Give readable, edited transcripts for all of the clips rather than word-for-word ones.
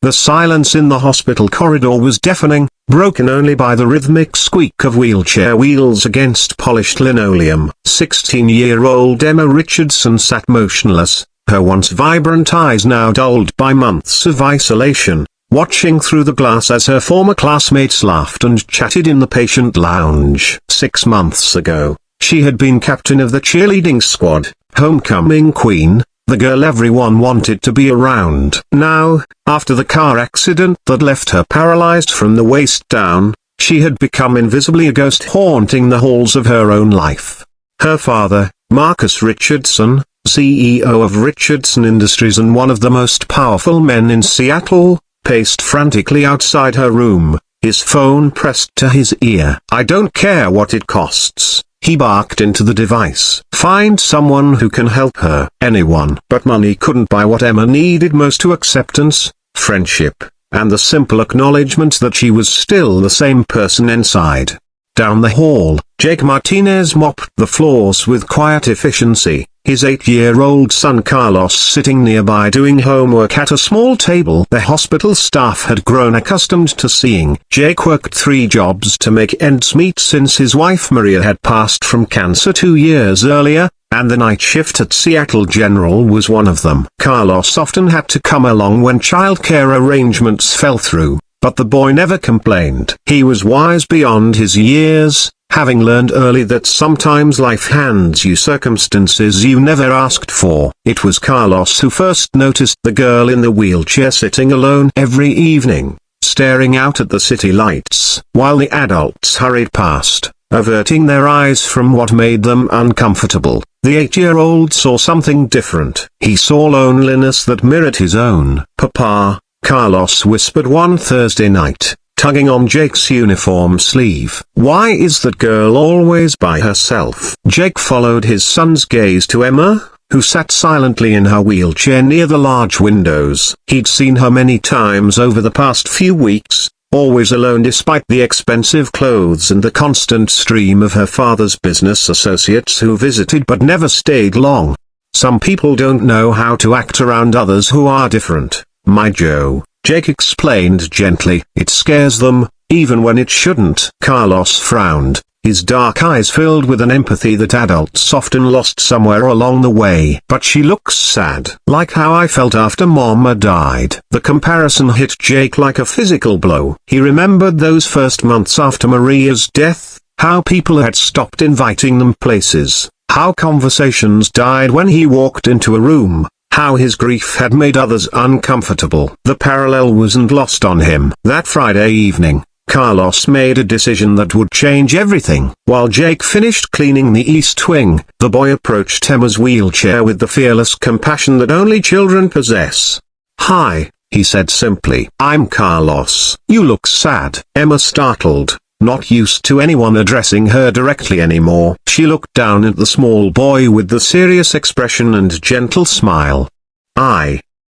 The silence in the hospital corridor was deafening, broken only by the rhythmic squeak of wheelchair wheels against polished linoleum. 16-year-old Emma Richardson sat motionless, her once vibrant eyes now dulled by months of isolation, watching through the glass as her former classmates laughed and chatted in the patient lounge. 6 months ago, she had been captain of the cheerleading squad, homecoming queen, the girl everyone wanted to be around. Now, after the car accident that left her paralyzed from the waist down, she had become invisibly a ghost haunting the halls of her own life. Her father, Marcus Richardson, CEO of Richardson Industries and one of the most powerful men in Seattle, paced frantically outside her room, his phone pressed to his ear. "I don't care what it costs," he barked into the device. "Find someone who can help her." Anyone. But money couldn't buy what Emma needed most: to acceptance, friendship, and the simple acknowledgement that she was still the same person inside. Down the hall, Jake Martinez mopped the floors with quiet efficiency, his 8-year-old son Carlos sitting nearby doing homework at a small table the hospital staff had grown accustomed to seeing. Jake worked 3 jobs to make ends meet since his wife Maria had passed from cancer 2 years earlier, and the night shift at Seattle General was one of them. Carlos often had to come along when childcare arrangements fell through, but the boy never complained. He was wise beyond his years, having learned early that sometimes life hands you circumstances you never asked for. It was Carlos who first noticed the girl in the wheelchair sitting alone every evening, staring out at the city lights, while the adults hurried past, averting their eyes from what made them uncomfortable. The 8-year-old saw something different. He saw loneliness that mirrored his own. "Papa," Carlos whispered one Thursday night, tugging on Jake's uniform sleeve. "Why is that girl always by herself?" Jake followed his son's gaze to Emma, who sat silently in her wheelchair near the large windows. He'd seen her many times over the past few weeks, always alone despite the expensive clothes and the constant stream of her father's business associates who visited but never stayed long. "Some people don't know how to act around others who are different, my Joe," Jake explained gently. "It scares them, even when it shouldn't." Carlos frowned, his dark eyes filled with an empathy that adults often lost somewhere along the way. "But she looks sad. Like how I felt after Mama died." The comparison hit Jake like a physical blow. He remembered those first months after Maria's death, how people had stopped inviting them places, how conversations died when he walked into a room, how his grief had made others uncomfortable. The parallel wasn't lost on him. That Friday evening, Carlos made a decision that would change everything. While Jake finished cleaning the East Wing, the boy approached Emma's wheelchair with the fearless compassion that only children possess. "Hi," he said simply. "I'm Carlos. You look sad." Emma startled, not used to anyone addressing her directly anymore. She looked down at the small boy with the serious expression and gentle smile.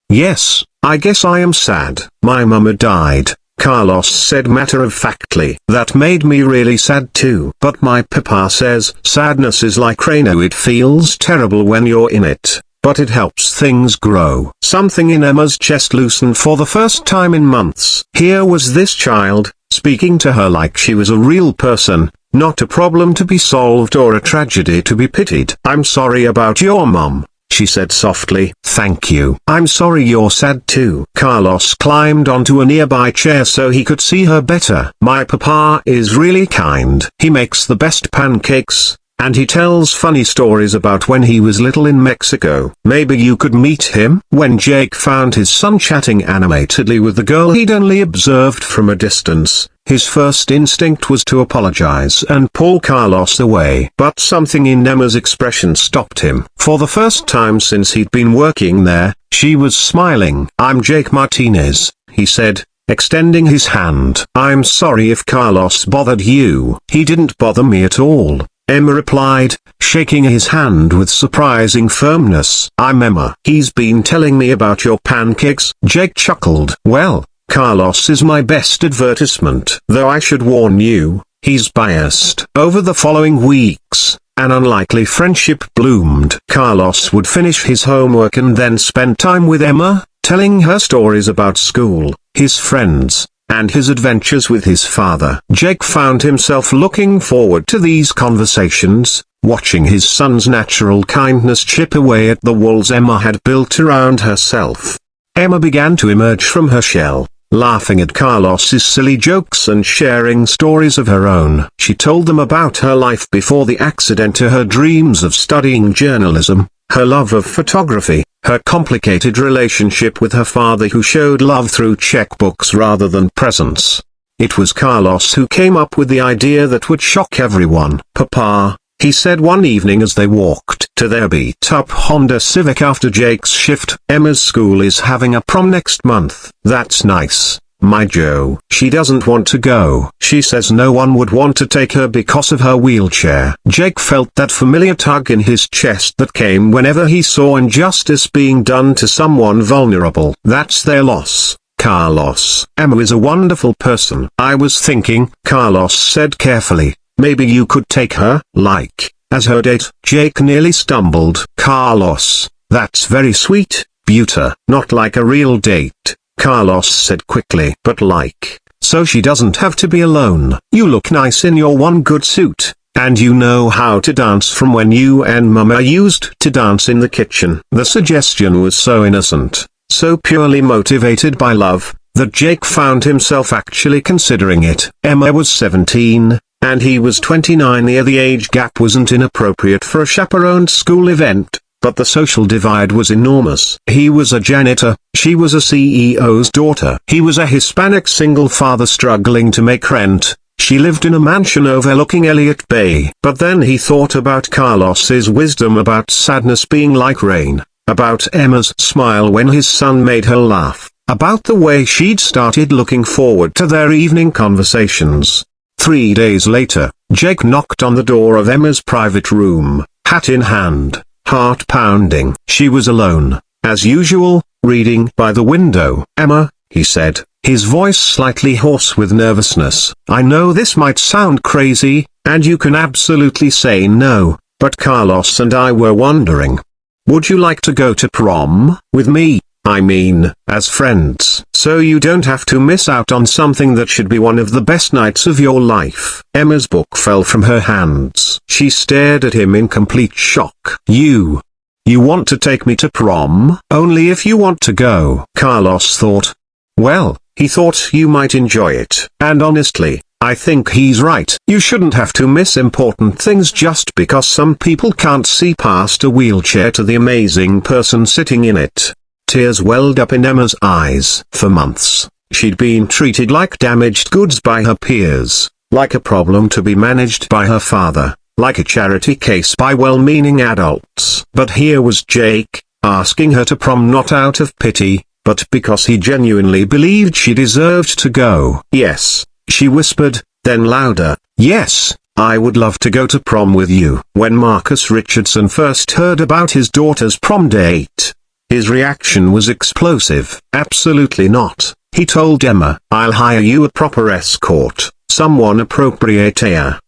Yes, I guess I am sad. My mama died," Carlos said matter-of-factly. "That made me really sad too. But my papa says sadness is like rain. It feels terrible when you're in it, but it helps things grow." Something in Emma's chest loosened for the first time in months. Here was this child, speaking to her like she was a real person, not a problem to be solved or a tragedy to be pitied. "I'm sorry about your mom," she said softly. "Thank you. I'm sorry you're sad too." Carlos climbed onto a nearby chair so he could see her better. "My papa is really kind. He makes the best pancakes, and he tells funny stories about when he was little in Mexico. Maybe you could meet him." When Jake found his son chatting animatedly with the girl he'd only observed from a distance, his first instinct was to apologize and pull Carlos away. But something in Emma's expression stopped him. For the first time since he'd been working there, she was smiling. "I'm Jake Martinez," he said, extending his hand. "I'm sorry if Carlos bothered you." "He didn't bother me at all," Emma replied, shaking his hand with surprising firmness. "I'm Emma. He's been telling me about your pancakes." Jake chuckled. "Well, Carlos is my best advertisement. Though I should warn you, he's biased." Over the following weeks, an unlikely friendship bloomed. Carlos would finish his homework and then spend time with Emma, telling her stories about school, his friends, and his adventures with his father. Jake found himself looking forward to these conversations, watching his son's natural kindness chip away at the walls Emma had built around herself. Emma began to emerge from her shell, laughing at Carlos's silly jokes and sharing stories of her own. She told them about her life before the accident, to her dreams of studying journalism, her love of photography, her complicated relationship with her father who showed love through checkbooks rather than presents. It was Carlos who came up with the idea that would shock everyone. "Papa," he said one evening as they walked to their beat-up Honda Civic after Jake's shift, "Emma's school is having a prom next month." "That's nice, my Joe." "She doesn't want to go. She says no one would want to take her because of her wheelchair." Jake felt that familiar tug in his chest that came whenever he saw injustice being done to someone vulnerable. "That's their loss, Carlos. Emma is a wonderful person." "I was thinking," Carlos said carefully, "maybe you could take her, like, as her date." Jake nearly stumbled. "Carlos, that's very sweet, Buta." "Not like a real date," Carlos said quickly. "But like, so she doesn't have to be alone." "You look nice in your one good suit, and you know how to dance from when you and Mama used to dance in the kitchen." The suggestion was so innocent, so purely motivated by love, that Jake found himself actually considering it. Emma was 17, and he was 29. The age gap wasn't inappropriate for a chaperoned school event, but the social divide was enormous. He was a janitor, she was a CEO's daughter. He was a Hispanic single father struggling to make rent, she lived in a mansion overlooking Elliott Bay. But then he thought about Carlos's wisdom about sadness being like rain, about Emma's smile when his son made her laugh, about the way she'd started looking forward to their evening conversations. 3 days later, Jake knocked on the door of Emma's private room, hat in hand, heart pounding. She was alone, as usual, reading by the window. "Emma," he said, his voice slightly hoarse with nervousness, "I know this might sound crazy, and you can absolutely say no, but Carlos and I were wondering, would you like to go to prom with me? I mean, as friends, so you don't have to miss out on something that should be one of the best nights of your life." Emma's book fell from her hands. She stared at him in complete shock. You want to take me to prom?" "Only if you want to go," Carlos thought. Well, he thought you might enjoy it. And honestly, I think he's right. You shouldn't have to miss important things just because some people can't see past a wheelchair to the amazing person sitting in it. Tears welled up in Emma's eyes. For months, she'd been treated like damaged goods by her peers, like a problem to be managed by her father, like a charity case by well-meaning adults. But here was Jake, asking her to prom not out of pity, but because he genuinely believed she deserved to go. "Yes," she whispered, then louder, "Yes, I would love to go to prom with you." When Marcus Richardson first heard about his daughter's prom date, his reaction was explosive. "Absolutely not," he told Emma. "I'll hire you a proper escort, someone appropriate."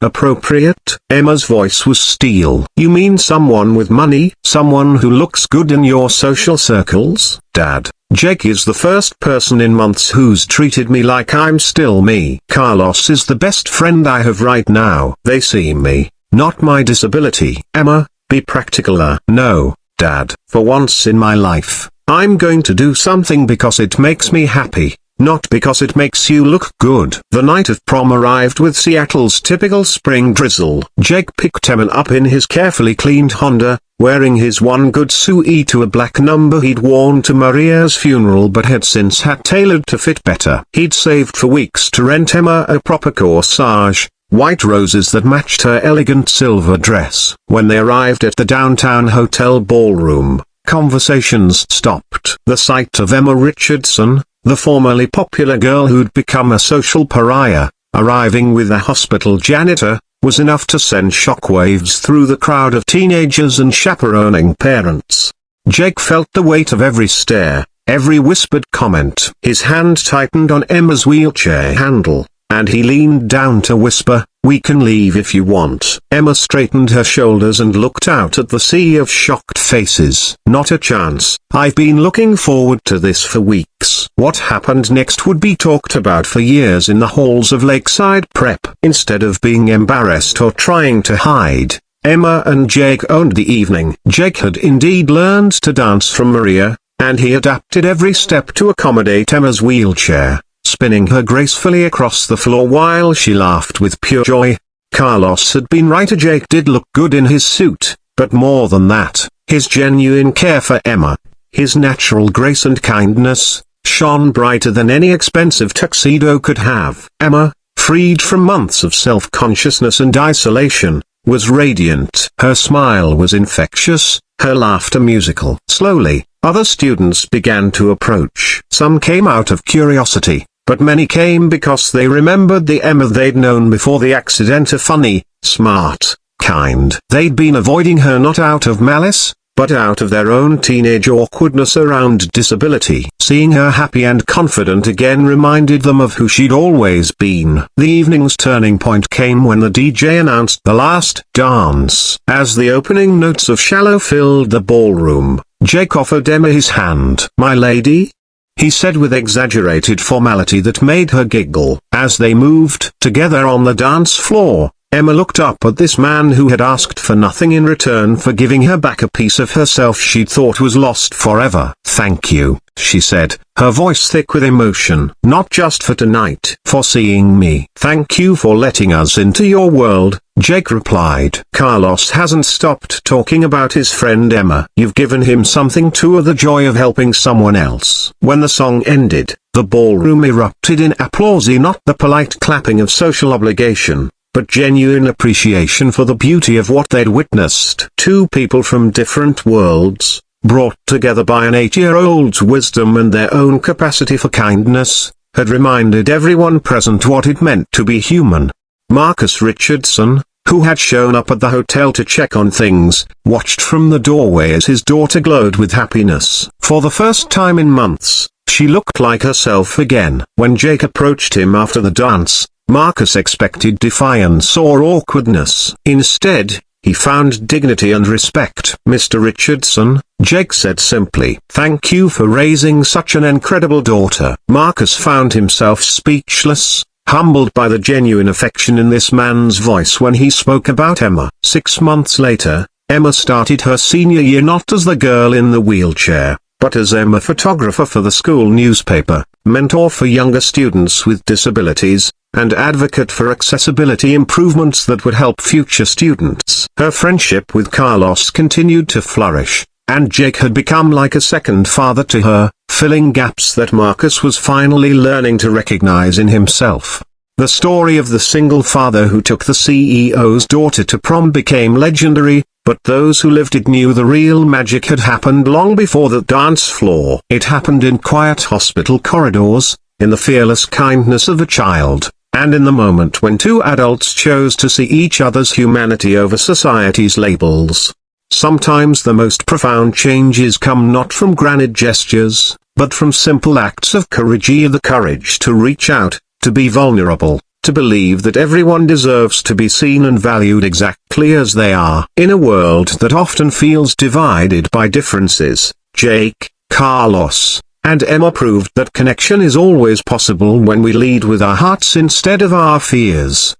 "Appropriate?" Emma's voice was steel. "You mean someone with money? Someone who looks good in your social circles?" "Dad, Jake is the first person in months who's treated me like I'm still me. Carlos is the best friend I have right now. They see me, not my disability." "Emma, be practical." "No, Dad. For once in my life, I'm going to do something because it makes me happy, not because it makes you look good." The night of prom arrived with Seattle's typical spring drizzle. Jake picked Emma up in his carefully cleaned Honda, wearing his one good suit to a black number he'd worn to Maria's funeral but had since had tailored to fit better. He'd saved for weeks to rent Emma a proper corsage, white roses that matched her elegant silver dress. When they arrived at the downtown hotel ballroom, conversations stopped. The sight of Emma Richardson, the formerly popular girl who'd become a social pariah, arriving with a hospital janitor, was enough to send shockwaves through the crowd of teenagers and chaperoning parents. Jake felt the weight of every stare, every whispered comment. His hand tightened on Emma's wheelchair handle, and he leaned down to whisper, We can leave if you want. Emma straightened her shoulders and looked out at the sea of shocked faces. Not a chance. I've been looking forward to this for weeks. What happened next would be talked about for years in the halls of Lakeside Prep. Instead of being embarrassed or trying to hide, Emma and Jake owned the evening. Jake had indeed learned to dance from Maria, and he adapted every step to accommodate Emma's wheelchair, spinning her gracefully across the floor while she laughed with pure joy. Carlos had been right. Jake did look good in his suit, but more than that, his genuine care for Emma, his natural grace and kindness, shone brighter than any expensive tuxedo could have. Emma, freed from months of self-consciousness and isolation, was radiant. Her smile was infectious, her laughter musical. Slowly, other students began to approach. Some came out of curiosity, but many came because they remembered the Emma they'd known before the accident. A funny, smart, kind. They'd been avoiding her not out of malice, but out of their own teenage awkwardness around disability. Seeing her happy and confident again reminded them of who she'd always been. The evening's turning point came when the DJ announced the last dance. As the opening notes of Shallow filled the ballroom, Jake offered Emma his hand. "My lady?" he said with exaggerated formality that made her giggle. As they moved together on the dance floor, Emma looked up at this man who had asked for nothing in return for giving her back a piece of herself she'd thought was lost forever. "Thank you," she said, her voice thick with emotion. "Not just for tonight. For seeing me." "Thank you for letting us into your world," Jake replied. Carlos hasn't stopped talking about his friend Emma. "You've given him something too, the joy of helping someone else." When the song ended, the ballroom erupted in applause, not the polite clapping of social obligation, but genuine appreciation for the beauty of what they'd witnessed. Two people from different worlds, brought together by an 8-year-old's wisdom and their own capacity for kindness, had reminded everyone present what it meant to be human. Marcus Richardson, who had shown up at the hotel to check on things, watched from the doorway as his daughter glowed with happiness. For the first time in months, she looked like herself again. When Jake approached him after the dance, Marcus expected defiance or awkwardness. Instead, he found dignity and respect. "Mr. Richardson," Jake said simply, "thank you for raising such an incredible daughter." Marcus found himself speechless, humbled by the genuine affection in this man's voice when he spoke about Emma. 6 months later, Emma started her senior year not as the girl in the wheelchair, but as Emma, photographer for the school newspaper, mentor for younger students with disabilities, and advocate for accessibility improvements that would help future students. Her friendship with Carlos continued to flourish, and Jake had become like a second father to her, filling gaps that Marcus was finally learning to recognize in himself. The story of the single father who took the CEO's daughter to prom became legendary, but those who lived it knew the real magic had happened long before the dance floor. It happened in quiet hospital corridors, in the fearless kindness of a child, and in the moment when two adults chose to see each other's humanity over society's labels. Sometimes the most profound changes come not from grand gestures, but from simple acts of courage. The courage to reach out, to be vulnerable, to believe that everyone deserves to be seen and valued exactly as they are. In a world that often feels divided by differences, Jake, Carlos, and Emma proved that connection is always possible when we lead with our hearts instead of our fears.